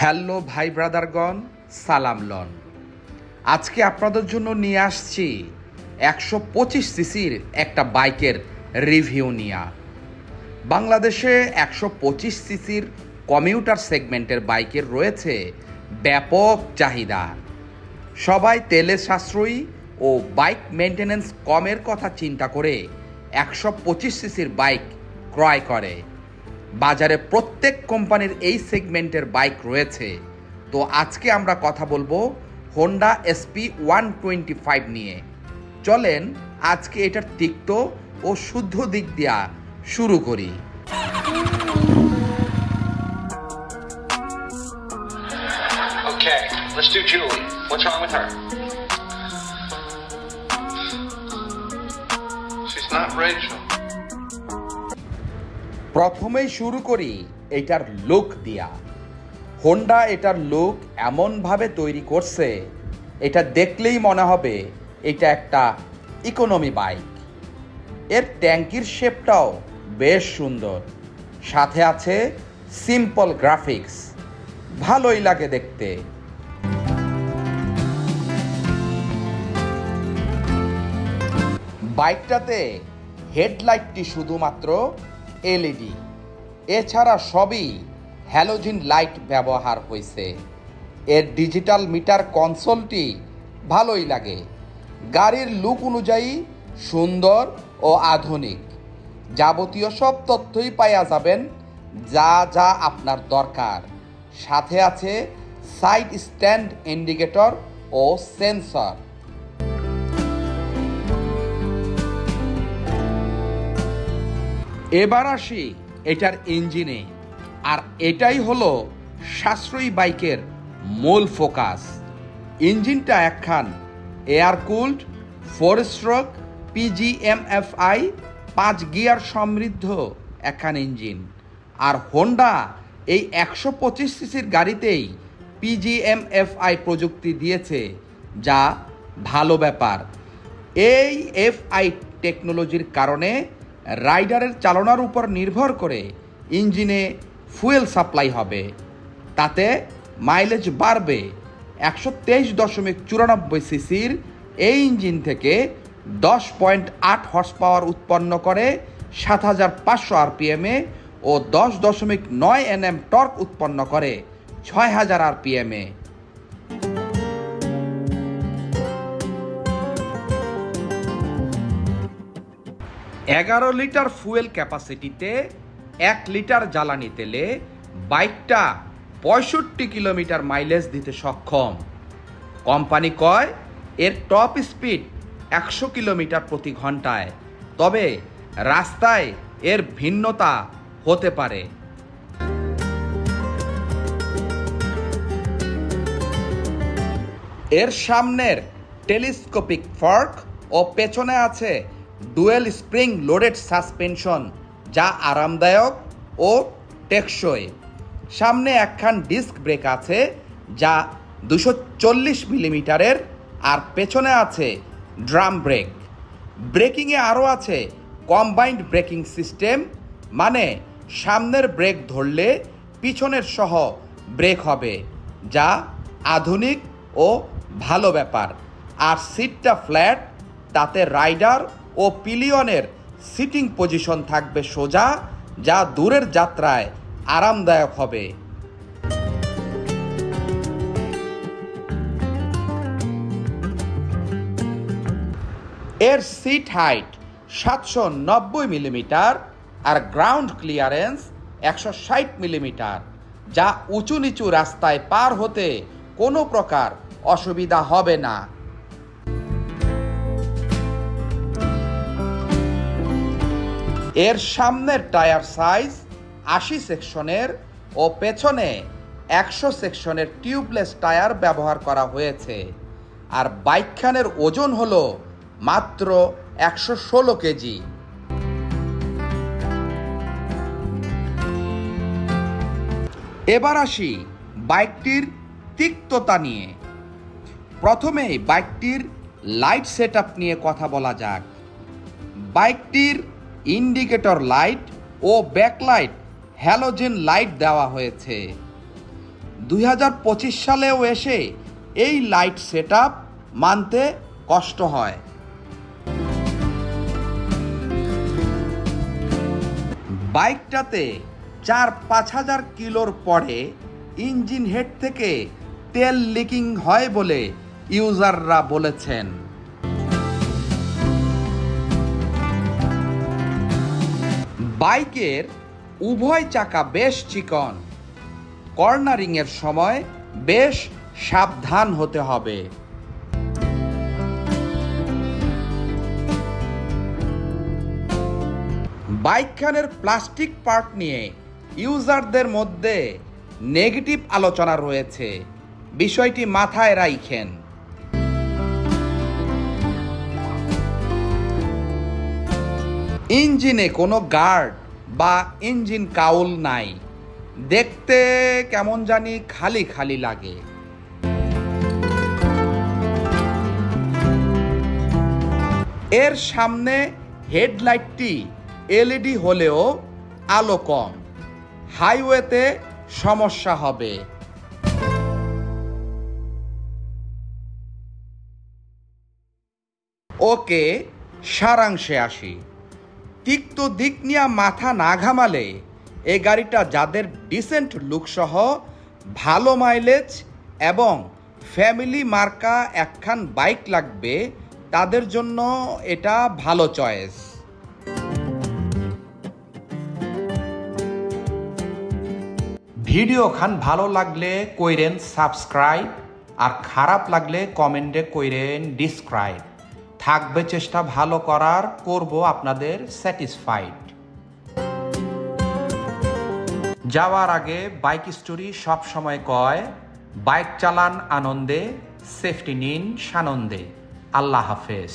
Hello ভাই ব্রাদারগণ, সালাম loan. আজকে আপনাদের জন্য নিয়ে আসছি 125 সিসির একটা বাইকের রিভিউ নিয়ে। বাংলাদেশে 125 সিসির কমিউটার সেগমেন্টের বাইকের রয়েছে ব্যাপক চাহিদা। সবাই তেলের সাশ্রয়ী ও বাইক মেনটেন্যান্স কমের কথা চিন্তা করে 125 সিসির বাইক ক্রয় করে। বাজারে প্রত্যেক কোম্পানির এই সেগমেন্টের বাইক রয়েছে। তো আজকে আমরা কথা বলবো হোন্ডা এসপি 125 নিয়ে। চলেন আজকে এটার তিক্ত ও শুদ্ধ দিক দিয়া শুরু করি। Okay, let's do Julie. What's wrong with her? She's not Rachel. প্রথমেই শুরু করি এটার লুক দিয়া। হোন্ডা এটার লুক এমনভাবে তৈরি করছে, এটা দেখলেই মনে হবে এটা একটা ইকোনমি বাইক। এর ট্যাঙ্কির শেপটাও বেশ সুন্দর, সাথে আছে সিম্পল গ্রাফিক্স, ভালোই লাগে দেখতে। বাইকটাতে হেডলাইটটি শুধুমাত্র এলইডি, এছাড়া সবই হ্যালোজিন লাইট ব্যবহার হয়েছে। এর ডিজিটাল মিটার কনসোলটি ভালোই লাগে, গাড়ির লুক অনুযায়ী সুন্দর ও আধুনিক। যাবতীয় সব তথ্যই পাওয়া যাবেন যা যা আপনার দরকার। সাথে আছে সাইড স্ট্যান্ড ইন্ডিকেটর ও সেন্সর। এবার আসি এটার ইঞ্জিনে, আর এটাই হলো সাশ্রয়ী বাইকের মূল ফোকাস। ইঞ্জিনটা একখান air cooled 4 stroke PGMFI 5 gear সমৃদ্ধ একখান ইঞ্জিন। আর হোন্ডা এই 125 সিসির গাড়িতেই PGMFI প্রযুক্তি দিয়েছে, যা ভালো ব্যাপার। এই এফআই টেকনোলজির কারণে রাইডারের চালনার উপর নির্ভর করে ইঞ্জিনে ফুয়েল সাপ্লাই হবে, তাতে মাইলেজ বাড়বে। 123.94 সিসির এই ইঞ্জিন থেকে 10.8 হর্স পাওয়ার উৎপন্ন করে 7500 আরপিএমে ও 10.9 Nm টর্ক উৎপন্ন করে 6000 আরপিএমে। 11 লিটার ফুয়েল ক্যাপাসিটিতে 1 লিটার জ্বালানি তেলে বাইকটা 65 কিলোমিটার মাইলেজ দিতে সক্ষম। কোম্পানি কয় এর টপ স্পিড 100 কিলোমিটার প্রতি ঘন্টায়, তবে রাস্তায় এর ভিন্নতা হতে পারে। এর সামনের টেলিস্কোপিক ফর্ক ও পেছনে আছে ডুয়েল স্প্রিং লোডেড সাসপেনশন, যা আরামদায়ক ও টেকসই। সামনে একখান ডিস্ক ব্রেক আছে যা 240 মিলিমিটারের, আর পেছনে আছে ড্রাম ব্রেক। ব্রেকিংয়ে আরও আছে কম্বাইন্ড ব্রেকিং সিস্টেম, মানে সামনের ব্রেক ধরলে পিছনের সহ ব্রেক হবে, যা আধুনিক ও ভালো ব্যাপার। আর সিটটা ফ্ল্যাট, তাতে রাইডার ও পিলিয়নের সিটিং পজিশন থাকবে সোজা, যা দূরের যাত্রায় আরামদায়ক হবে। এর সিট হাইট 790 মিলিমিটার আর গ্রাউন্ড ক্লিয়ারেন্স 160 মিলিমিটার, যা উঁচু নিচু রাস্তায় পার হতে কোনো প্রকার অসুবিধা হবে না। এর সামনের টায়ার সাইজ 80 সেকশনের ও পেছনে 100 সেকশনের টিউবলেস টায়ার ব্যবহার করা হয়েছে। আর বাইকখানের ওজন হলো মাত্র 116 কেজি। এবার আসি বাইকটির তিক্ততা নিয়ে। প্রথমেই বাইকটির লাইট সেটআপ নিয়ে কথা বলা যাক। বাইকটির ইন্ডিকেটর লাইট ও ব্যাকলাইট হ্যালোজেন লাইট দেওয়া হয়েছে। 2025 সালেও এসে এই লাইট সেটআপ মানতে কষ্ট হয়। বাইকটাতে 4-5 হাজার কিলোর পরে ইঞ্জিন হেড থেকে তেল লিকিং হয় বলে ইউজাররা বলেছেন। বাইকের উভয় চাকা বেশ চিকন, কর্নারিংয়ের সময় বেশ সাবধান হতে হবে। বাইকখানের প্লাস্টিক পার্ট নিয়ে ইউজারদের মধ্যে নেগেটিভ আলোচনা রয়েছে, বিষয়টি মাথায় রাখেন। ইঞ্জিনে কোনো গার্ড বা ইঞ্জিন কাউল নাই, দেখতে কেমন জানি খালি খালি লাগে। এর সামনে হেডলাইটটি এলইডি হলেও আলো কম, হাইওয়েতে সমস্যা হবে। ওকে, সারাংশে আসি। তিক্ত দিক নিয়ে মাথা না ঘামালে এই গাড়িটা যাদের ডিসেন্ট লুক সহ ভালো মাইলেজ এবং ফ্যামিলি মার্কা একখান বাইক লাগবে, তাদের জন্য এটা ভালো চয়েস। ভিডিও খান ভালো লাগলে কইরেন সাবস্ক্রাইব, আর খারাপ লাগলে কমেন্টে কইরেন ডিসক্রাইব। থাকবে চেষ্টা ভালো করার, করব আপনাদের স্যাটিসফাইড। যাওয়ার আগে বাইক স্টোরি সব সময় কয়, বাইক চালান আনন্দে, সেফটি নিন সানন্দে। আল্লাহ হাফেজ।